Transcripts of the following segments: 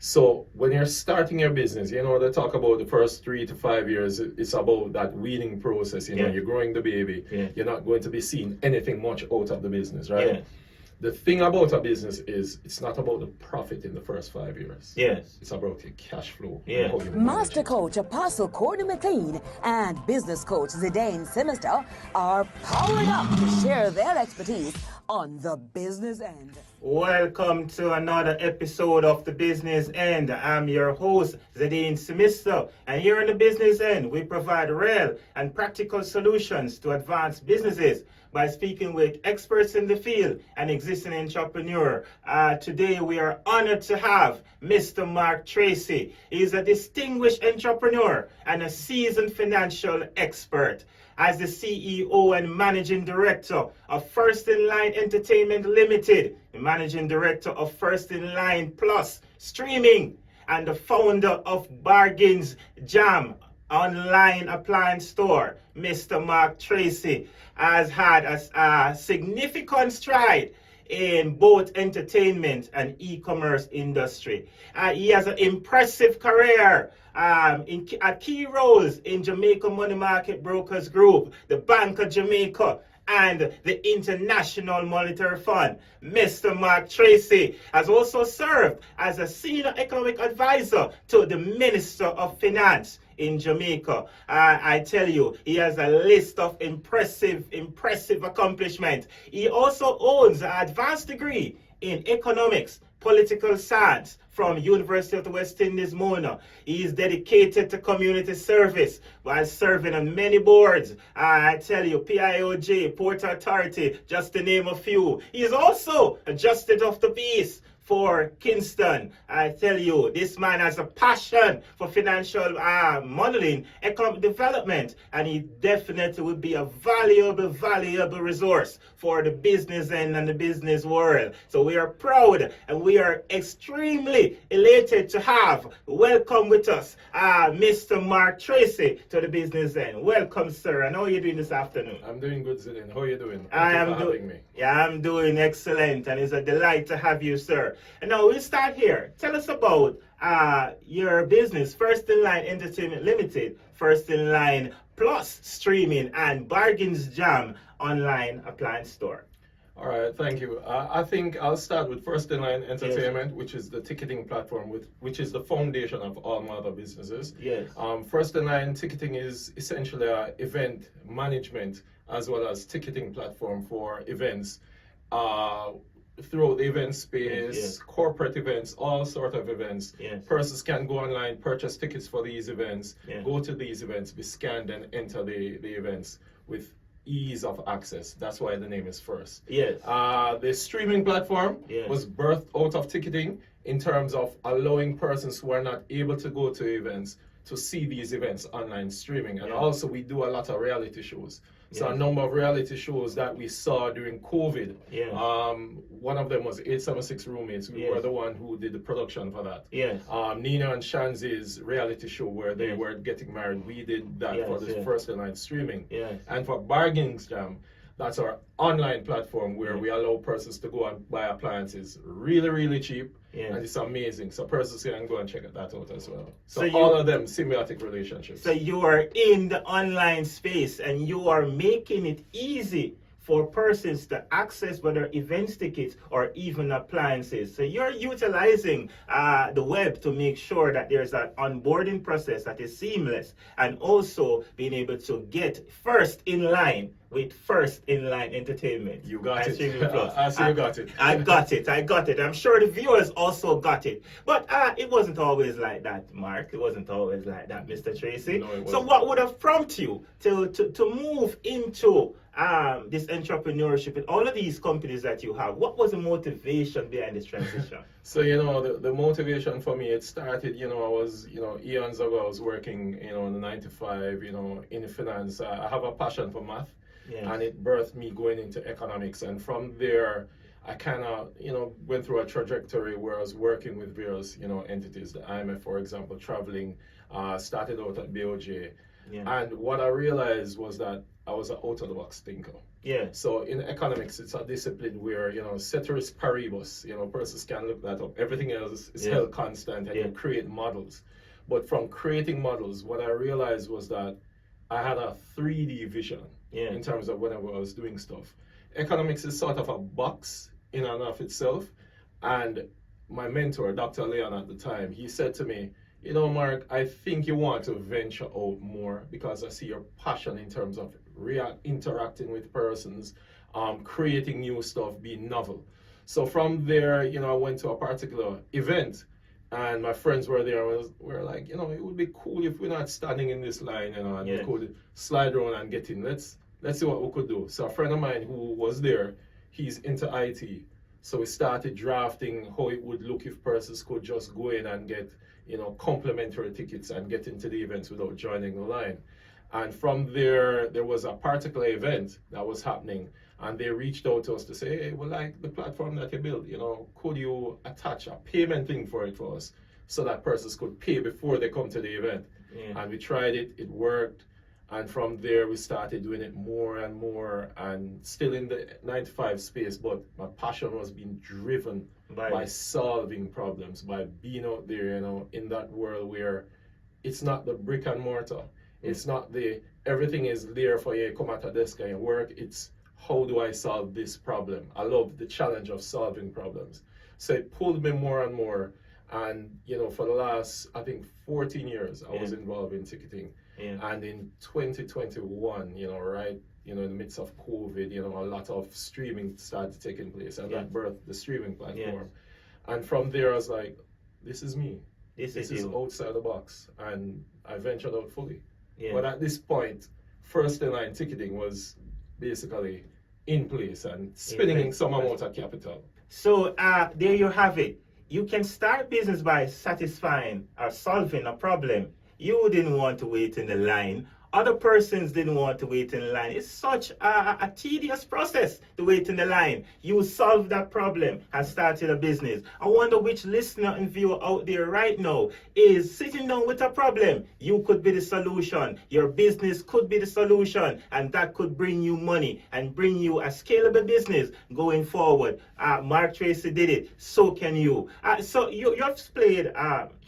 So when you're starting your business, they talk about the first 3 to 5 years. It's about that weeding process. Yeah. You're growing the baby. Yeah. You're not going to be seeing anything much out of the business, right? Yes. The thing about a business is it's not about the profit in the first 5 years. Yes. It's about your cash flow. Yes. Master Coach Apostle Courtney McLean and Business Coach Zedayne Simister are powered up to share their expertise on the business end. Welcome to another episode of The Business End. I'm your host, Zedayne Simister, and here on The Business End, we provide real and practical solutions to advance businesses by speaking with experts in the field and existing entrepreneur. Today, we are honored to have Mr. Mark Tracey. He is a distinguished entrepreneur and a seasoned financial expert. As the CEO and Managing Director of First in Line Entertainment Limited, the Managing Director of First in Line Plus Streaming, and the founder of Bargains Jam online appliance store, Mr. Mark Tracey has had a significant stride in both entertainment and e-commerce industry. He has an impressive career at key roles in Jamaica Money Market Brokers Group, the Bank of Jamaica, and the International Monetary Fund. Mr. Mark Tracey has also served as a senior economic advisor to the Minister of Finance in Jamaica. I tell you, he has a list of impressive accomplishments. He also owns an advanced degree in economics, political science from University of the West Indies, Mona. He is dedicated to community service while serving on many boards. I tell you, PIOJ, Port Authority, just to name a few. He is also a Justice of the Peace for Kingston. I tell you, this man has a passion for financial modeling, economic development, and he definitely would be a valuable resource for the business end and the business world. So we are proud and we are extremely elated to have welcome with us Mr. Mark Tracey to the business end. Welcome, sir. And how are you doing this afternoon? I'm doing good, Zedayne. How are you doing? I Thank you am for having me. Yeah, I'm doing excellent, and it's a delight to have you, sir. And now we'll start here. Tell us about your business, First in Line Entertainment Limited, First in Line Plus Streaming, and Bargains Jam online appliance store. All right, thank you. I think I'll start with First in Line Entertainment, which is the ticketing platform, which is the foundation of all my other businesses. Yes. First in Line ticketing is essentially an event management as well as ticketing platform for events throughout the event space, corporate events, all sort of events. Yes. Persons can go online, purchase tickets for these events, Yeah. go to these events, be scanned and enter the events with ease of access. That's why the name is First. Yes. The streaming platform Yes. was birthed out of ticketing in terms of allowing persons who are not able to go to events to see these events online streaming. And Yeah. also we do a lot of reality shows. So Yes. a number of reality shows that we saw during COVID. Yes. One of them was 876 Roommates. We Yes. were the one who did the production for that. Yes. Nina and Shanzi's reality show where they Yes. were getting married. We did that Yes, for the yes. First night streaming. Yes. And for Bargains Jam, that's our online platform where Yeah. we allow persons to go and buy appliances really cheap. Yes. And it's amazing. So persons can go and check that out as well. So So all of them symbiotic relationships. So you are in the online space and you are making it easy for persons to access whether events tickets or even appliances. So you're utilizing the web to make sure that there's an onboarding process that is seamless, and also being able to get first in line with First in Line Entertainment. You got and it. Streaming Plus. I see you got it. I got it. I'm sure the viewers also got it. But it wasn't always like that, Mark. It wasn't always like that, Mr. Tracey. No, it So wasn't. what would have prompted you to move into this entrepreneurship with all of these companies that you have? What was the motivation behind this transition? So, the motivation for me, it started, I was, eons ago, I was working, in the 9 to 5, in finance. I have a passion for math. Yes. And it birthed me going into economics. And from there, I kind of, went through a trajectory where I was working with various, entities. The IMF, for example, traveling, started out at BOJ. And what I realized was that I was an out-of-the-box thinker. Yeah. So in economics, it's a discipline where, ceteris paribus, persons can look that up. Everything else is held constant, and you create models. But from creating models, what I realized was that I had a 3D vision in terms of whenever I was doing stuff. Economics is sort of a box in and of itself. And my mentor, Dr. Leon at the time, he said to me, Mark, I think you want to venture out more because I see your passion in terms of interacting with persons, creating new stuff, being novel. So from there, I went to a particular event, and my friends were there. We were like, it would be cool if we're not standing in this line, and we could slide around and get in. Let's see what we could do. So a friend of mine who was there, he's into IT. So we started drafting how it would look if persons could just go in and get, complimentary tickets and get into the events without joining the line. And from there was a particular event that was happening, and they reached out to us to say, hey, we like the platform that you built, could you attach a payment thing for it for us so that persons could pay before they come to the event? And we tried it, it worked. And from there, we started doing it more and more, and still in the 9-to-5 space, but my passion was being driven by solving problems, by being out there, in that world where it's not the brick and mortar. It's not everything is there for you, come at a desk and you work. It's how do I solve this problem? I love the challenge of solving problems. So it pulled me more and more. And, for the last, I think, 14 years, I was involved in ticketing. And in 2021, right, in the midst of COVID, a lot of streaming started taking place, and that birthed the streaming platform. And from there, I was like, this is me. This is outside the box. And I ventured out fully. But at this point, first in line ticketing was basically in place and spinning some amount of capital. So there you have it. You can start business by satisfying or solving a problem. You didn't want to wait in the line. Other persons didn't want to wait in the line. It's such a tedious process to wait in the line. You solved that problem and started a business. I wonder which listener and viewer out there right now is sitting down with a problem. You could be the solution. Your business could be the solution, and that could bring you money and bring you a scalable business going forward. Mark Tracey did it. So can you. So you have played,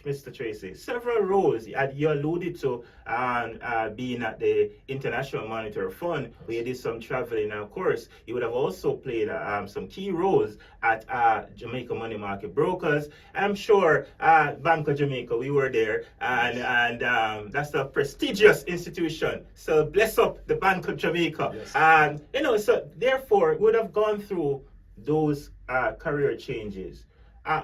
Mr. Tracey, several roles. You alluded to being at the International Monetary Fund, where you did some traveling. And of course, you would have also played some key roles at Jamaica Money Market Brokers. I'm sure Bank of Jamaica, we were there, and that's a prestigious institution. So bless up the Bank of Jamaica. Yes. So therefore, would have gone through those career changes.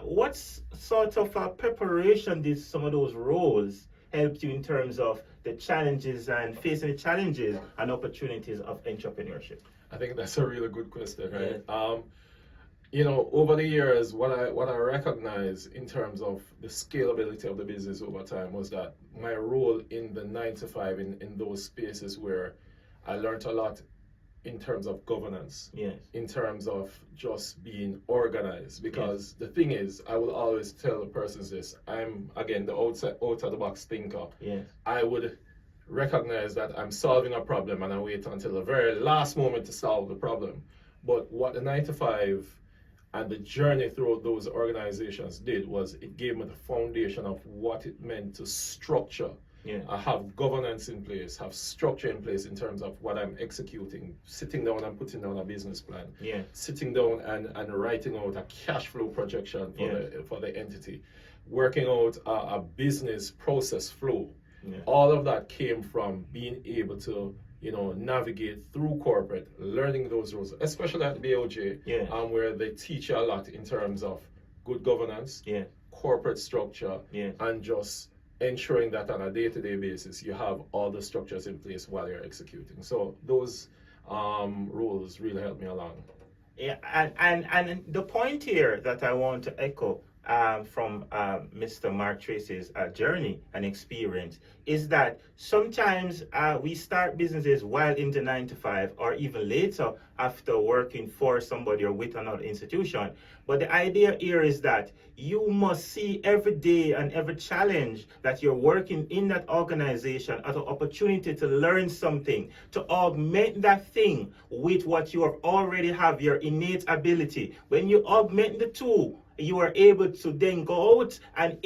What sort of preparation did some of those roles help you in terms of the challenges and facing the challenges and opportunities of entrepreneurship? I think that's a really good question, right? Over the years, what I recognize in terms of the scalability of the business over time was that my role in the 9-to-5 in those spaces where I learned a lot in terms of governance, in terms of just being organized. Because the thing is, I will always tell the persons this, I'm, again, the out-of-the-box thinker. I would recognize that I'm solving a problem and I wait until the very last moment to solve the problem. But what the 9-to-5 and the journey through those organizations did was it gave me the foundation of what it meant to structure. I have governance in place, have structure in place in terms of what I'm executing, sitting down and putting down a business plan, sitting down and writing out a cash flow projection for the entity, working out a business process flow. All of that came from being able to navigate through corporate, learning those rules, especially at the BOJ, where they teach you a lot in terms of good governance, corporate structure, and just ensuring that on a day-to-day basis you have all the structures in place while you're executing. So those rules really help me along. And the point here that I want to echo from Mr. Mark Tracey's journey and experience is that sometimes we start businesses while in the 9 to 5 or even later after working for somebody or with another institution. But the idea here is that you must see every day and every challenge that you're working in that organization as an opportunity to learn something, to augment that thing with what you already have, your innate ability. When you augment the two, you are able to then go out and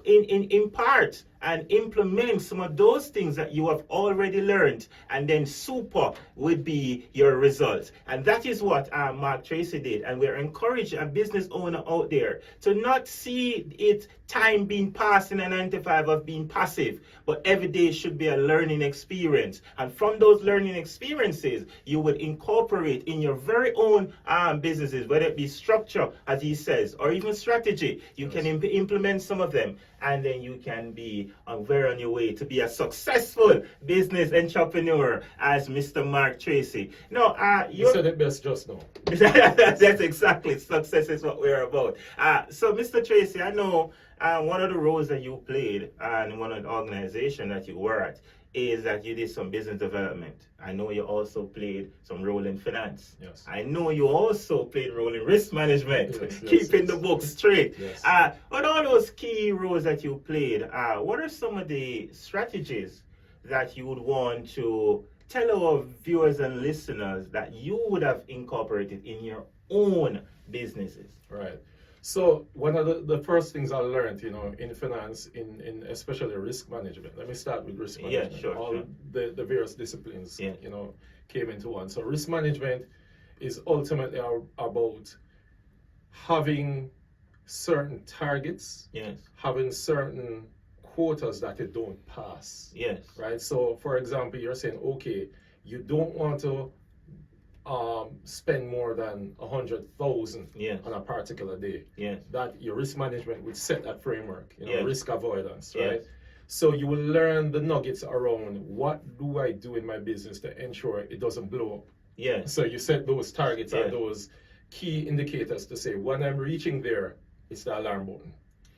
impart and implement some of those things that you have already learned, and then super would be your results. And that is what Mark Tracey did. And we're encouraging a business owner out there to not see it time being passed in a 9 to 5 of being passive, but every day should be a learning experience. And from those learning experiences, you would incorporate in your very own businesses, whether it be structure, as he says, or even strategy. You can implement some of them, and then you can be very on your way to be a successful business entrepreneur as Mr. Mark Tracey. No, you said it best just now. That's exactly, success is what we're about. So Mr. Tracey, I know one of the roles that you played in one of the organizations that you were at is that you did some business development. I know you also played some role in finance. Yes. I know you also played a role in risk management, keeping the books straight. Yes. But all those key roles that you played, what are some of the strategies that you would want to tell our viewers and listeners that you would have incorporated in your own businesses? Right. So one of the first things I learned, in finance, in especially risk management. Let me start with risk management. Yeah, sure. All the various disciplines, Yeah. Came into one. So risk management is ultimately about having certain targets, Yes. having certain quotas that you don't pass. Yes. Right. So, for example, you're saying, okay, you don't want to spend more than 100,000 Yes. on a particular day. Yes. That your risk management would set that framework, Yes. risk avoidance, right? Yes. So you will learn the nuggets around what do I do in my business to ensure it doesn't blow up. Yes. So you set those targets Yes. and those key indicators to say when I'm reaching there, it's the alarm button.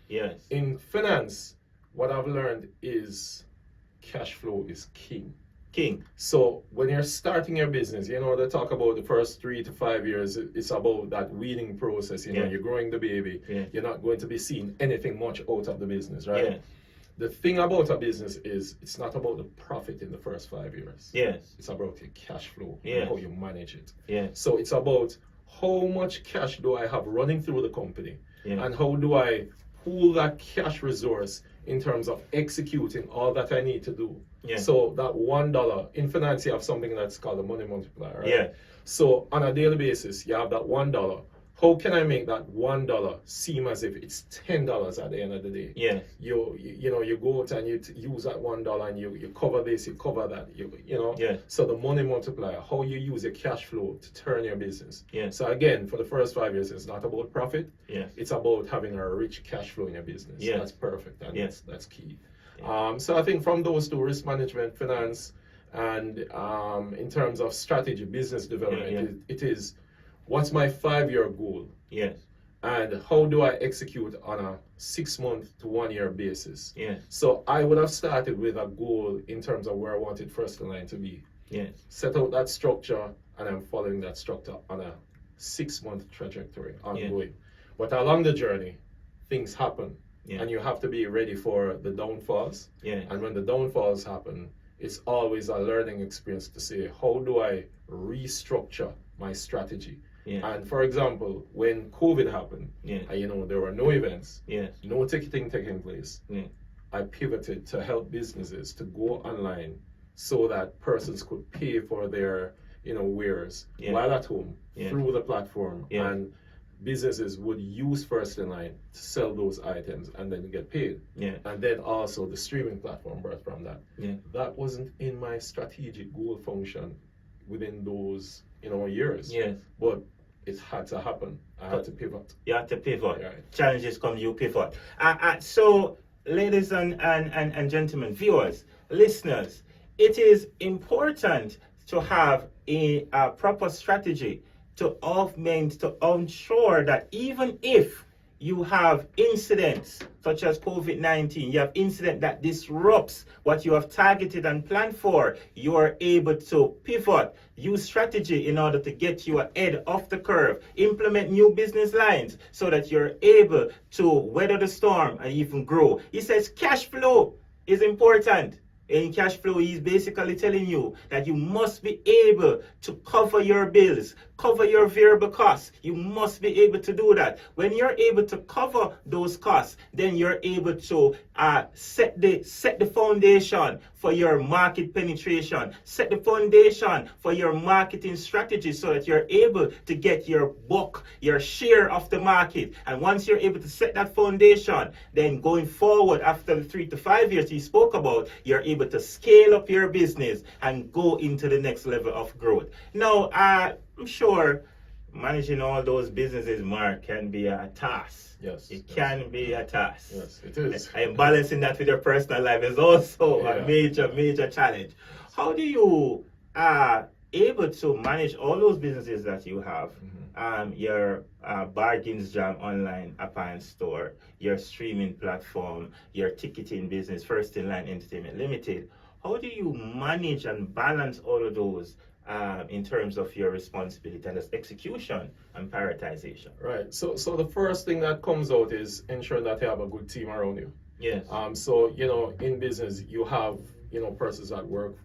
Yes. In finance, what I've learned is cash flow is king. So when you're starting your business, they talk about the first 3 to 5 years, it's about that weeding process. Yeah. You're growing the baby. Yeah. You're not going to be seeing anything much out of the business, right? Yes. The thing about a business is it's not about the profit in the first 5 years. Yes. It's about your cash flow Yes. and how you manage it. Yes. So it's about how much cash do I have running through the company, Yes. and how do I pool that cash resource in terms of executing all that I need to do. Yeah. So that $1 in finance, you have something that's called a money multiplier, right? Yeah. So on a daily basis, you have that $1. How can I make that $1 seem as if it's $10 at the end of the day? Yes. You go out and you use that $1 and you cover this, you cover that, Yes. So the money multiplier, how you use your cash flow to turn your business. Yes. So again, for the first 5 years, it's not about profit. Yes. It's about having a rich cash flow in your business. Yes. That's perfect, and Yes. that's key. Yeah. So I think from those two, risk management, finance, and in terms of strategy, business development, Yeah. it is what's my 5-year goal, Yes. and how do I execute on a 6-month to 1 year basis. Yes. So I would have started with a goal in terms of where I wanted first in line to be. Yes. Set out that structure, and I'm following that structure on a 6-month trajectory ongoing. But along the journey, things happen. Yeah. And you have to be ready for the downfalls. Yeah. And when the downfalls happen, it's always a learning experience to say, how do I restructure my strategy? Yeah. And for example, when COVID happened, Yeah. there were no events, Yes. no ticketing taking place. Yeah. I pivoted to help businesses to go online so that persons could pay for their, wares Yeah. while at home Yeah. through the platform. Yeah. And businesses would use First in Line to sell those items and then get paid. Yeah. And then also the streaming platform birthed from that. Yeah. That wasn't in my strategic goal function within those, years. Yes. But it had to happen. I had to pivot. You have to pivot. Right. Challenges come, you pivot. So, ladies and gentlemen, viewers, listeners, it is important to have a proper strategy to augment, to ensure that even if you have incidents such as COVID-19, you have incident that disrupts what you have targeted and planned for, you are able to pivot, use strategy in order to get you ahead of the curve, implement new business lines so that you're able to weather the storm and even grow. He says cash flow is important. In cash flow, he's basically telling you that you must be able to cover your bills, cover your variable costs. You must be able to do that. When you're able to cover those costs, then you're able to set the foundation for your market penetration, set the foundation for your marketing strategy so that you're able to get your buck, your share of the market. And once you're able to set that foundation, then going forward after the 3 to 5 years he spoke about, you're able to scale up your business and go into the next level of growth. Now, I'm sure managing all those businesses, Mark, can be a task. Yes. It can be a task. Yes, it is. And balancing that with your personal life is also a major challenge. How do you able to manage all those businesses that you have? Your Bargains Jam online appliance store, your streaming platform, your ticketing business, First in Line Entertainment Limited. How do you manage and balance all of those in terms of your responsibility and execution and prioritization? Right. So the first thing that comes out is ensuring that you have a good team around you. Yes. So in business you have persons that work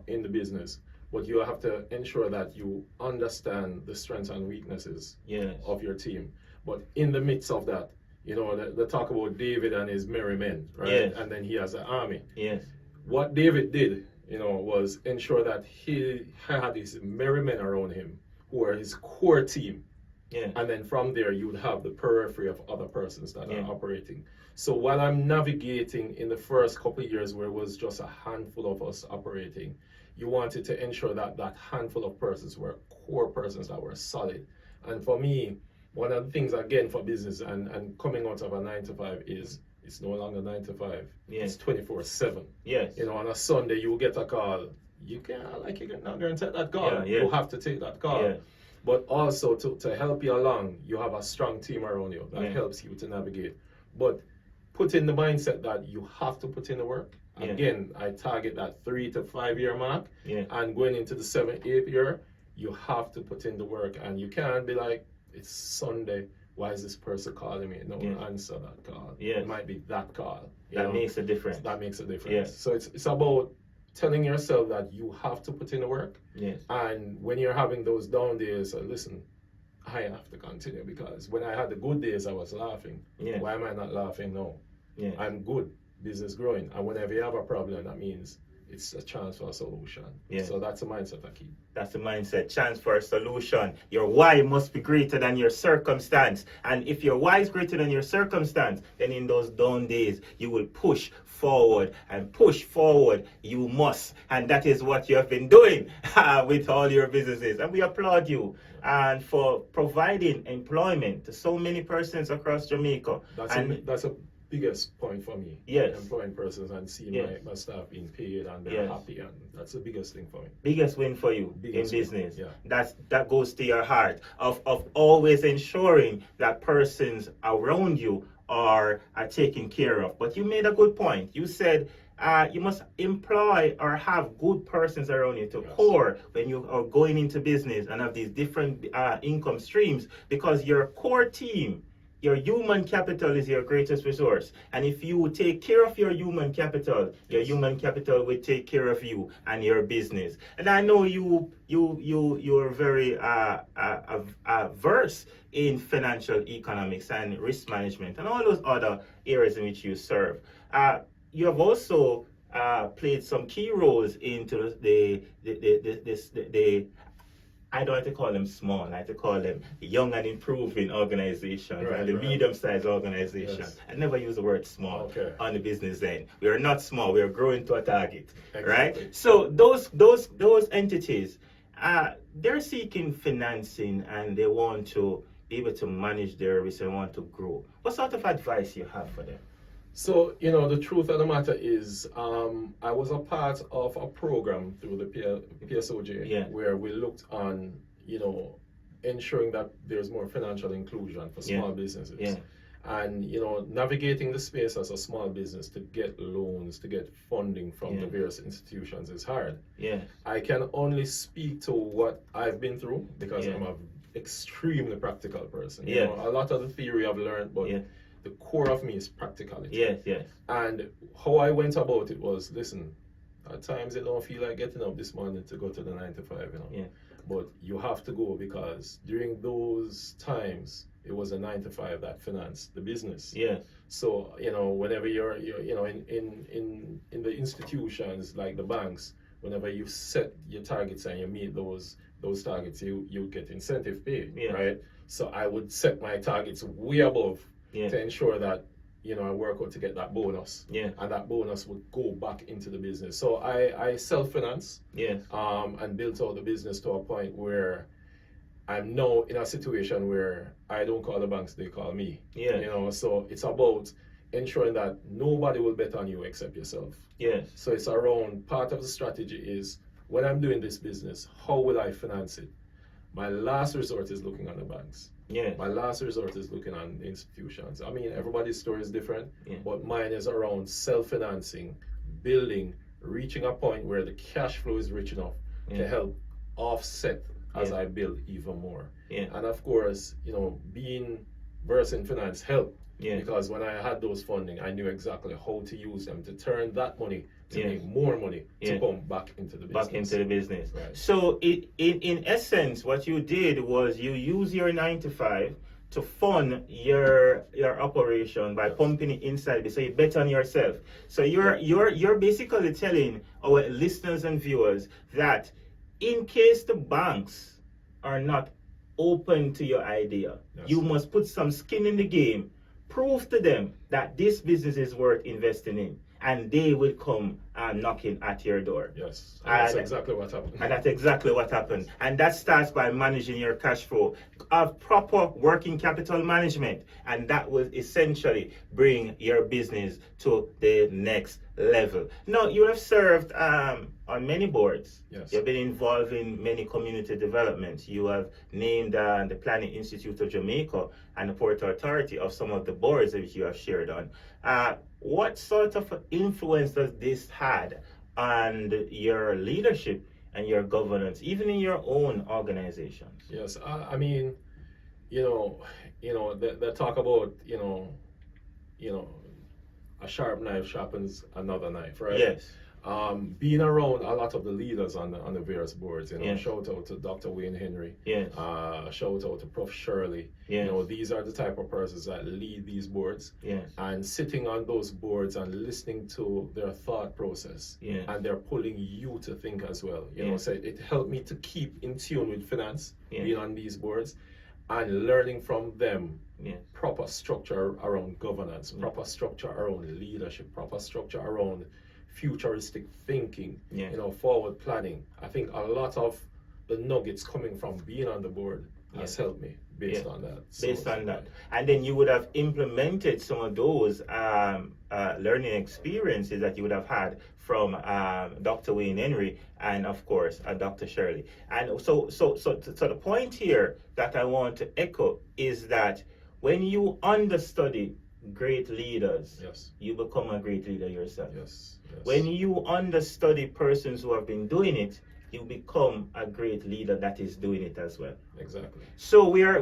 in the business, but you have to ensure that you understand the strengths and weaknesses of your team. But in the midst of that, they talk about David and his merry men, right? Yes. And then he has an army. Yes. What David did, was ensure that he had his merry men around him who were his core team. Yeah. And then from there, you would have the periphery of other persons that are operating. So while I'm navigating in the first couple of years where it was just a handful of us operating, you wanted to ensure that that handful of persons were core persons that were solid. And for me, one of the things, again, for business and coming out of a 9 to 5 is it's no longer 9 to 5. Yes. It's 24/7. Yes. On a Sunday, you will get a call. You're not going to take that call. You have to take that call. Yeah. But also to help you along, you have a strong team around you that helps you to navigate. But put in the mindset that you have to put in the work. Again, I target that 3 to 5 year mark. And going into the 7th, 8th year, you have to put in the work. And you can't be like, it's Sunday. Why is this person calling me? No, answer that call. It might be that call. That makes a difference. That makes a difference. So it's about telling yourself that you have to put in the work. And when you're having those down days, listen, I have to continue, because when I had the good days, I was laughing. Why am I not laughing now? I'm good, business growing. And whenever you have a problem, that means it's a chance for a solution. So that's a mindset I keep. That's the mindset, chance for a solution. Your why must be greater than your circumstance. And if your why is greater than your circumstance, then in those down days, you will push forward, and push forward you must. And that is what you have been doing with all your businesses. And we applaud you and for providing employment to so many persons across Jamaica. That's a biggest point for me. Employing persons and seeing my staff being paid and they're happy, and that's the biggest thing for me. Biggest win for you in business. That goes to your heart of always ensuring that persons around you are taken care of. But you made a good point. You said you must employ or have good persons around you to core when you are going into business and have these different income streams, because your core team, your human capital is your greatest resource. And if you take care of your human capital will take care of you and your business. And I know you're very versed in financial economics and risk management and all those other areas in which you serve. You have also played some key roles into the I don't like to call them small, I like to call them young and improving organizations, and the medium-sized organizations. I never use the word small on the business end. We are not small, we are growing to a target, right? So those entities, they're seeking financing and they want to be able to manage their risk and want to grow. What sort of advice you have for them? So, the truth of the matter is, I was a part of a program through the PSOJ where we looked on, ensuring that there's more financial inclusion for small businesses. And navigating the space as a small business to get loans, to get funding from the various institutions is hard. Yeah. I can only speak to what I've been through because I'm an extremely practical person. You know, a lot of the theory I've learned, but the core of me is practicality. Yes, yes. And how I went about it was, listen, at times I don't feel like getting up this morning to go to the 9 to 5, but you have to go because during those times, it was a 9 to 5 that financed the business. Yeah. So, whenever you're in the institutions like the banks, whenever you set your targets and you meet those targets, you get incentive pay, right? So I would set my targets way above to ensure that I work out to get that bonus. Yeah. And that bonus would go back into the business. So I self-finance. Yes. And built out the business to a point where I'm now in a situation where I don't call the banks, they call me. Yeah. So it's about ensuring that nobody will bet on you except yourself. Yes. So it's around, part of the strategy is, when I'm doing this business, how will I finance it? My last resort is looking on the banks. Yeah. My last resort is looking on institutions. I mean, everybody's story is different, Yeah. but mine is around self-financing, building, reaching a point where the cash flow is rich enough to help offset as I build even more. Yeah. And of course, being versed in finance helped. Yeah. Because when I had those funding, I knew exactly how to use them to turn that money to Yeah. make more money to Yeah. come back into the business. Back into the business. Right. So in essence, what you did was you use your 9 to 5 to fund your operation by pumping it inside. So you bet on yourself. So you're basically telling our listeners and viewers that in case the banks are not open to your idea, you must put some skin in the game. Prove to them that this business is worth investing in, and they will come knocking at your door. Yes, and that's exactly what happened. And that's exactly what happened. And that starts by managing your cash flow, of proper working capital management, and that will essentially bring your business to the next level. Now, you have served on many boards. Yes. You've been involved in many community developments. You have named the Planning Institute of Jamaica and the Port Authority of some of the boards that you have shared on. What sort of influence does this had on your leadership and your governance, even in your own organizations? Yes, I mean, they talk about, a sharp knife sharpens another knife, right? Yes. Being around a lot of the leaders on the various boards, Yes. shout out to Dr. Wayne Henry, Yes. shout out to Prof. Shirley. Yes. These are the type of persons that lead these boards. Yes. And sitting on those boards and listening to their thought process, Yes. and they're pulling you to think as well. Yes. So it helped me to keep in tune with finance, Yes. being on these boards, and learning from them. Yes. Proper structure around governance, proper structure around leadership, proper structure around futuristic thinking, Yeah. forward planning. I think a lot of the nuggets coming from being on the board has helped me based on that. Based on that. And then you would have implemented some of those learning experiences that you would have had from Dr. Wayne Henry and, of course, Dr. Shirley. And so the point here that I want to echo is that when you understudy great leaders, Yes. you become a great leader yourself. Yes. When you understudy persons who have been doing it, you become a great leader that is doing it as well. Exactly. So we are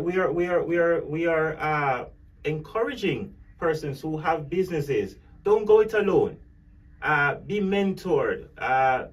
encouraging persons who have businesses. Don't go it alone. Be mentored.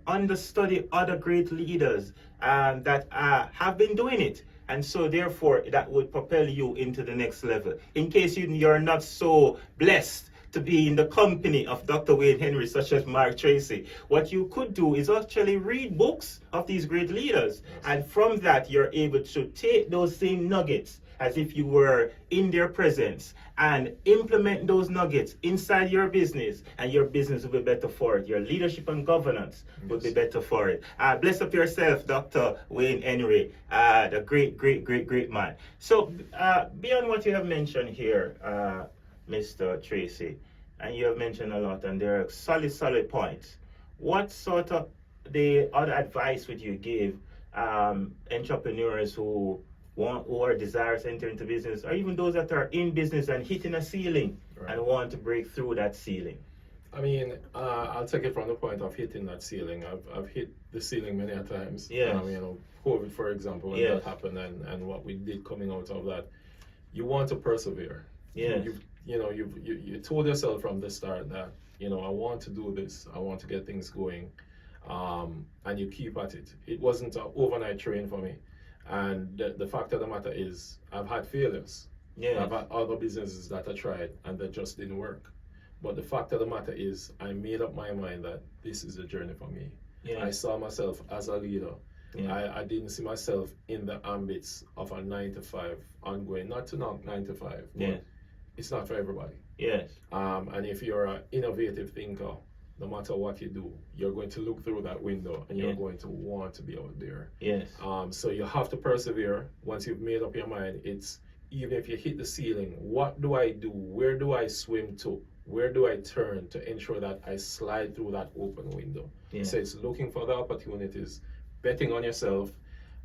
Understudy other great leaders that have been doing it. And so therefore that would propel you into the next level. In case you're not so blessed to be in the company of Dr. Wayne Henry, such as Mark Tracey, what you could do is actually read books of these great leaders. Yes. And from that, you're able to take those same nuggets as if you were in their presence and implement those nuggets inside your business, and your business will be better for it. Your leadership and governance will be better for it. Bless up yourself, Dr. Wayne Henry, the great man. So beyond what you have mentioned here, Mr. Tracey, and you have mentioned a lot, and there are solid points. What sort of the other advice would you give entrepreneurs who who are desirous to enter into business, or even those that are in business and hitting a ceiling and want to break through that ceiling? I mean, I'll take it from the point of hitting that ceiling. I've hit the ceiling many a times. Yeah. You know, COVID, for example, when that happened, and what we did coming out of that, you want to persevere. Yeah. You told yourself from the start that, you know, I want to do this. I want to get things going, and you keep at it. It wasn't an overnight train for me, and the fact of the matter is, I've had failures. Yeah. I've had other businesses that I tried and that just didn't work. But the fact of the matter is, I made up my mind that this is a journey for me. Yeah. I saw myself as a leader. Yeah. I didn't see myself in the ambits of a 9-to-5 ongoing. Not to knock 9-to-5, but it's not for everybody. Yes. And if you're an innovative thinker, no matter what you do, you're going to look through that window and you're going to want to be out there. Yes. So you have to persevere. Once you've made up your mind, it's even if you hit the ceiling, what do I do? Where do I swim to? Where do I turn to ensure that I slide through that open window? Yeah. So it's looking for the opportunities, betting on yourself,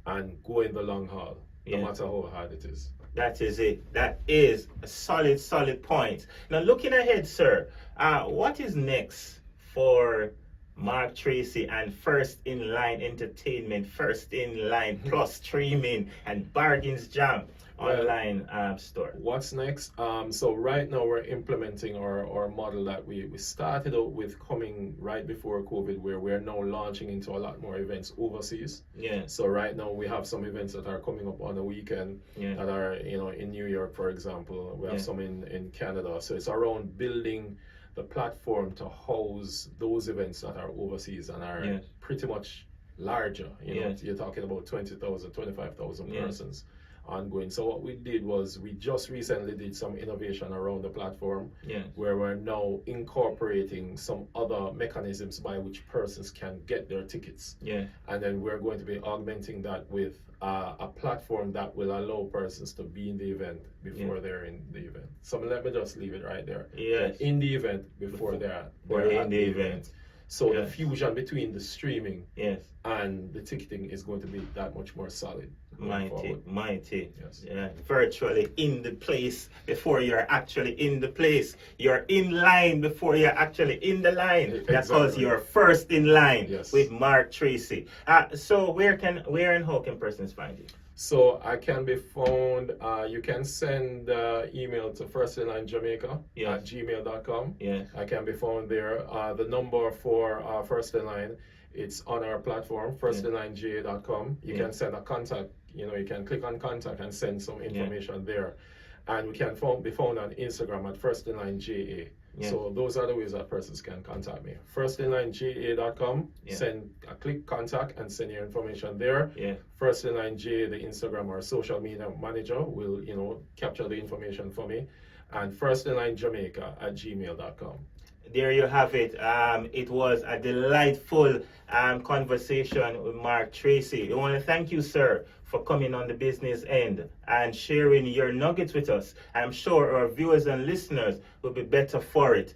and going the long haul, no matter how hard it is. That is it. That is a solid point. Now, looking ahead, sir, what is next for Mark Tracey and First in Line Entertainment, First in Line Plus Streaming, and Bargains Jam online store? What's next? So right now we're implementing our model that we started out with coming right before COVID, where we're now launching into a lot more events overseas. Yeah. So right now we have some events that are coming up on the weekend that are, you know, in New York, for example. We have some in Canada. So it's around building the platform to house those events that are overseas and are pretty much larger. You know, you're talking about 20,000, 25,000 persons ongoing. So what we did was we just recently did some innovation around the platform where we're now incorporating some other mechanisms by which persons can get their tickets. And then we're going to be augmenting that with a platform that will allow persons to be in the event before they're in the event. So let me just leave it right there. In the event before they're in the event. So the fusion between the streaming and the ticketing is going to be that much more solid. Mighty. Yes. Yeah. Virtually in the place before you're actually in the place. You're in line before you're actually in the line. Because you're first in line with Mark Tracey. So where and how can persons find you? So I can be found, you can send email to firstinlinejamaica@gmail.com. I can be found there. The number for First in Line, it's on our platform, firstinlineja.com. You can send a contact, you know, you can click on contact and send some information there. And we can be found on Instagram at firstinlineja. So those are the ways that persons can contact me. Firstinlineja.com, send a click contact and send your information there. First in Line J, the Instagram or social media manager, will, you know, capture the information for me. And firstinlinejamaica@gmail.com. There you have it. It was a delightful conversation with Mark Tracey. I want to thank you, sir, for coming on the business end and sharing your nuggets with us. I'm sure our viewers and listeners will be better for it.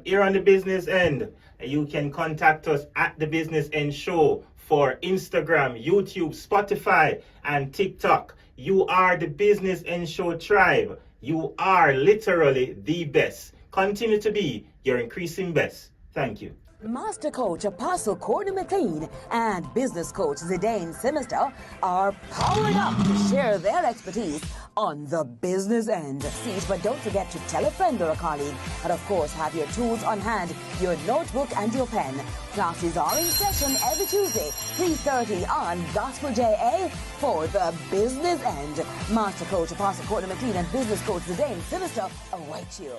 Here on the business end, you can contact us at the Business End Show for Instagram, YouTube, Spotify, and TikTok. You are the Business End Show tribe. You are literally the best. Continue to be your increasing best. Thank you. Master Coach Apostle Courtney McLean and Business Coach Zedayne Simister are powered up to share their expertise on the business end. But don't forget to tell a friend or a colleague, and of course have your tools on hand, your notebook and your pen. Classes are in session every Tuesday, 3:30 on Gospel JA for the business end. Master Coach Apostle Courtney McLean and Business Coach Zedayne Simister await you.